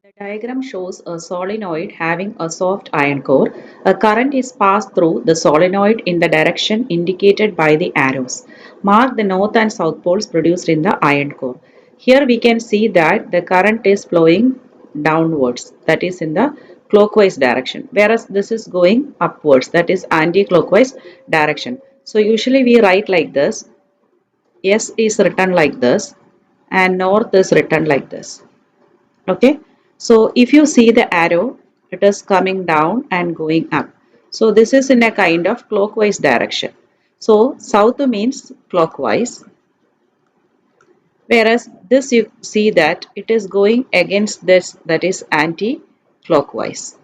The diagram shows a solenoid having a soft iron core. A current is passed through the solenoid in the direction indicated by the arrows. Mark the north and south poles produced in the iron core. Here we can see that the current is flowing downwards, that is in the clockwise direction, whereas this is going upwards, that is anti-clockwise direction. So usually we write like this. S is written like this and north is written like this. Okay, so if you see the arrow, it is coming down and going up. So this is in a kind of clockwise direction. So south means clockwise, whereas this you see that it is going against this, that is anti-clockwise.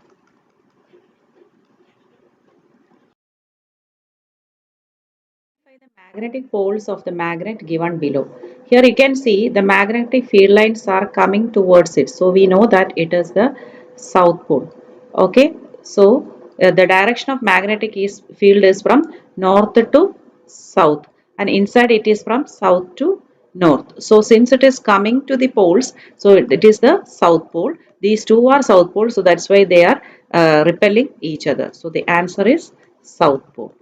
The magnetic poles of the magnet given below. Here you can see the magnetic field lines are coming towards it. So we know that it is the south pole. Okay. So the direction of magnetic field is from north to south and inside it is from south to north. So since it is coming to the poles, so it is the south pole. These two are south poles. So that's why they are repelling each other. So the answer is south pole.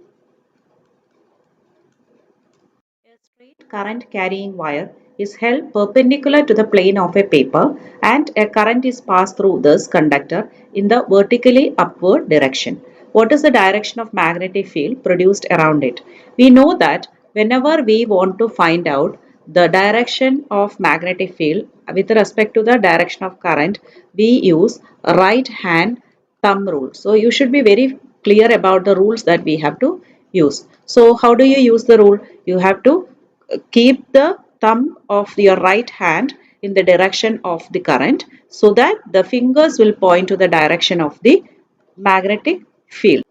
A straight current carrying wire is held perpendicular to the plane of a paper and a current is passed through this conductor in the vertically upward direction. What is the direction of magnetic field produced around it? We know that whenever we want to find out the direction of magnetic field with respect to the direction of current, we use right hand thumb rule. So you should be very clear about the rules that we have to use. So how do you use the rule? You have to keep the thumb of your right hand in the direction of the current so that the fingers will point to the direction of the magnetic field.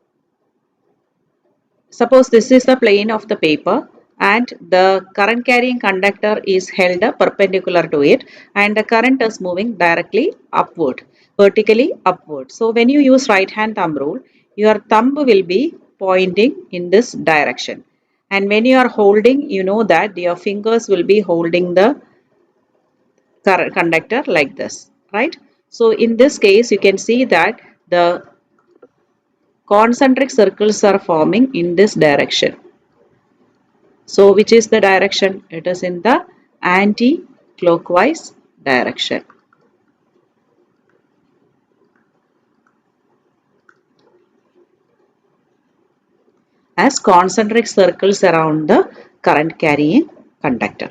Suppose this is the plane of the paper and the current carrying conductor is held up perpendicular to it and the current is moving directly upward, vertically upward. So when you use right hand thumb rule, your thumb will be pointing in this direction. And when you are holding, you know that your fingers will be holding the current conductor like this, right? So in this case, you can see that the concentric circles are forming in this direction. So which is the direction? It is in the anti-clockwise direction. As concentric circles around the current carrying conductor.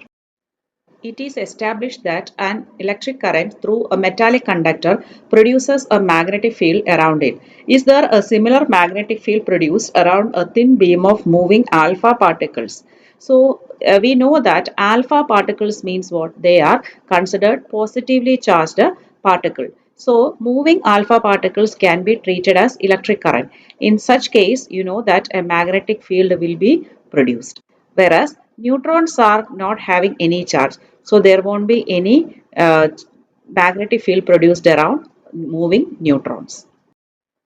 It is established that an electric current through a metallic conductor produces a magnetic field around it. Is there a similar magnetic field produced around a thin beam of moving alpha particles? So we know that alpha particles means what? They are considered positively charged particle. So moving alpha particles can be treated as electric current. In such case, you know that a magnetic field will be produced. Whereas neutrons are not having any charge, so there won't be any magnetic field produced around moving neutrons.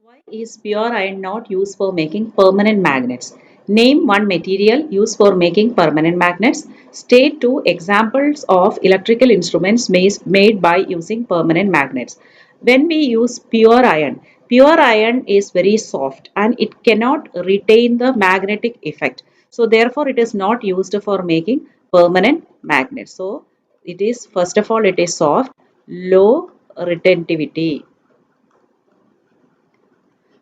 Why is pure iron not used for making permanent magnets? Name one material used for making permanent magnets. State two examples of electrical instruments made by using permanent magnets. When we use pure iron is very soft and it cannot retain the magnetic effect. So therefore it is not used for making permanent magnets. So it is, first of all, it is soft, low retentivity.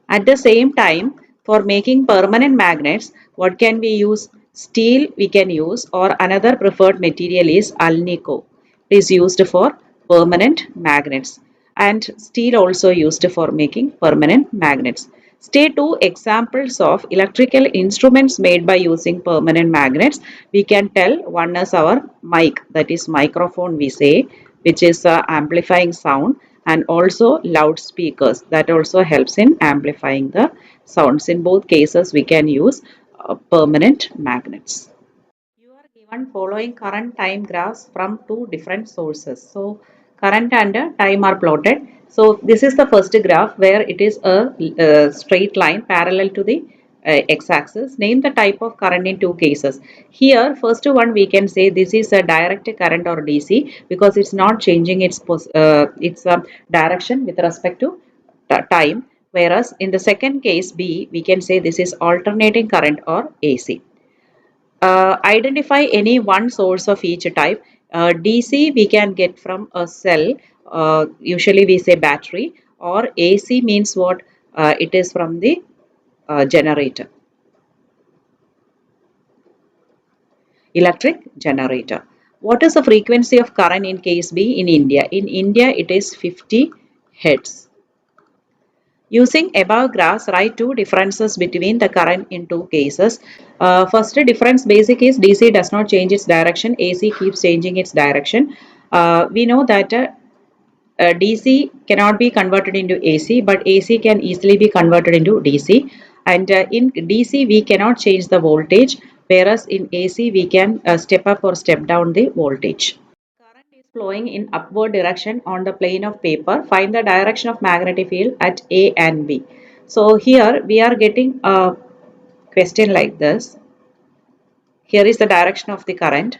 At the same time, for making permanent magnets, what can we use? Steel we can use, or another preferred material is alnico. It is used for permanent magnets and steel also used for making permanent magnets. Stay two examples of electrical instruments made by using permanent magnets. We can tell one is our mic, that is microphone we say, which is amplifying sound, and also loudspeakers that also helps in amplifying the sounds. In both cases we can use permanent magnets. You are given following current time graphs from two different sources. So current and time are plotted. So this is the first graph where it is a straight line parallel to the x-axis. Name the type of current in two cases. Here, first one we can say this is a direct current or DC because it's not changing its direction with respect to time. Whereas in the second case B, we can say this is alternating current or AC. Identify any one source of each type. DC we can get from a cell, usually we say battery, or AC means what? It is from the generator, electric generator. What is the frequency of current in case B in India? In India, it is 50 hertz. Using above graphs, write two differences between the current in two cases. First difference basic is DC does not change its direction, AC keeps changing its direction. We know that DC cannot be converted into AC, but AC can easily be converted into DC. And in DC, we cannot change the voltage, whereas in AC, we can step up or step down the voltage. Current is flowing in upward direction on the plane of paper. Find the direction of magnetic field at A and B. So here we are getting a question like this. Here is the direction of the current.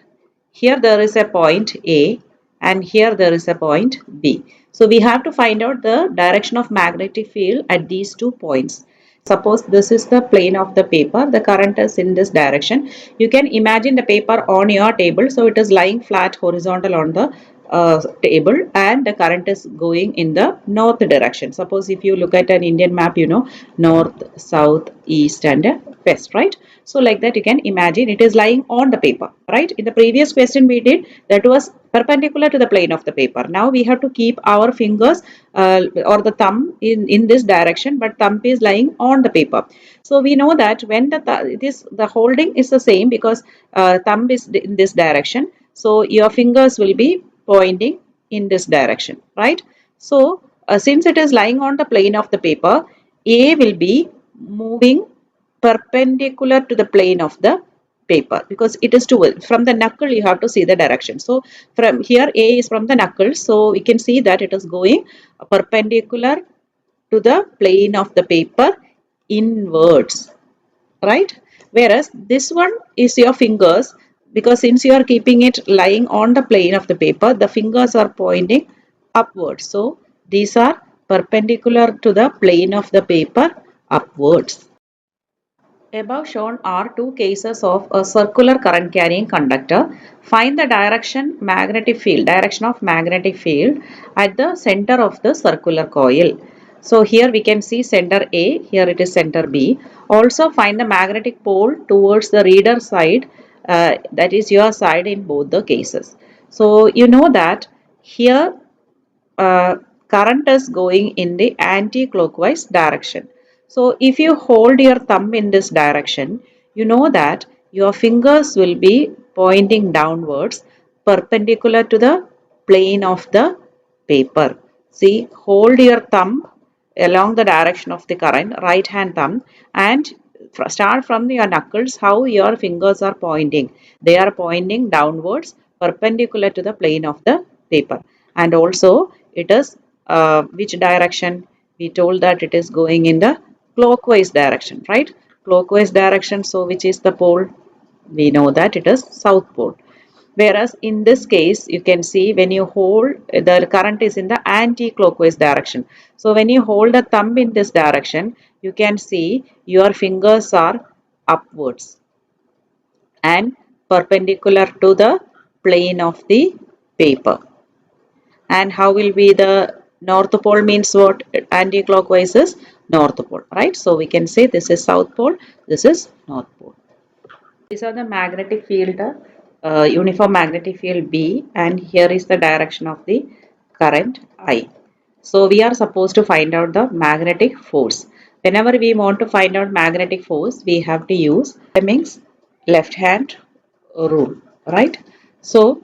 Here there is a point A and here there is a point B. So we have to find out the direction of magnetic field at these 2 points. Suppose this is the plane of the paper, the current is in this direction. You can imagine the paper on your table, so it is lying flat horizontal on the table and the current is going in the north direction. Suppose if you look at an Indian map, you know, north, south, east and west, right? So like that you can imagine it is lying on the paper, right? In the previous question we did, that was perpendicular to the plane of the paper. Now we have to keep our fingers or the thumb in this direction, but thumb is lying on the paper. So we know that when the holding is the same because thumb is in this direction. So your fingers will be pointing in this direction, right? So since it is lying on the plane of the paper, A will be moving perpendicular to the plane of the paper because it is towards from the knuckle you have to see the direction. So from here A is from the knuckle, so we can see that it is going perpendicular to the plane of the paper inwards, right? Whereas this one is your fingers, because since you are keeping it lying on the plane of the paper, the fingers are pointing upwards. So these are perpendicular to the plane of the paper upwards. Above shown are two cases of a circular current carrying conductor. Find the direction of magnetic field at the center of the circular coil. So here we can see center A, here it is center B. Also find the magnetic pole towards the reader side, that is your side in both the cases. So you know that here uh, current is going in the anti-clockwise direction. So if you hold your thumb in this direction, you know that your fingers will be pointing downwards perpendicular to the plane of the paper. See, hold your thumb along the direction of the current, right hand thumb, and start from your knuckles how your fingers are pointing. They are pointing downwards perpendicular to the plane of the paper. And also it is which direction? We told that it is going in the clockwise direction, right? Clockwise direction. So which is the pole? We know that it is south pole. Whereas in this case, you can see when you hold, the current is in the anti-clockwise direction. So when you hold the thumb in this direction, you can see your fingers are upwards and perpendicular to the plane of the paper. And how will be the north pole means what? Anti-clockwise is north pole, right? So we can say this is south pole, this is north pole. These are the magnetic field, uniform magnetic field B, and here is the direction of the current I. So we are supposed to find out the magnetic force. Whenever we want to find out magnetic force, we have to use Fleming's left hand rule, right? So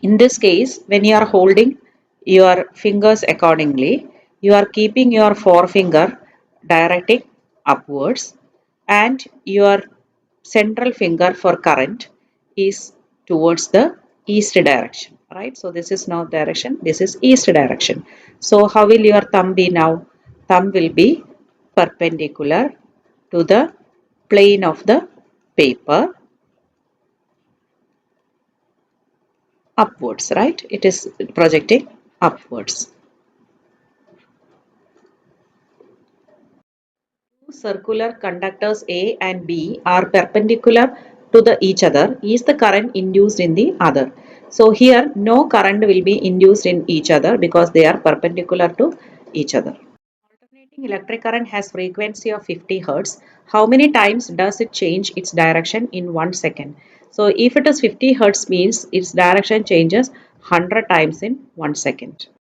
in this case, when you are holding your fingers accordingly, you are keeping your forefinger directing upwards and your central finger for current is towards the east direction, right? So this is north direction, this is east direction. So how will your thumb be now? Thumb will be perpendicular to the plane of the paper upwards, right? It is projecting upwards. Two circular conductors A and B are perpendicular to each other. Is the current induced in the other? So here no current will be induced in each other because they are perpendicular to each other. Alternating electric current has frequency of 50 Hertz. How many times does it change its direction in 1 second? So if it is 50 Hertz means its direction changes 100 times in 1 second.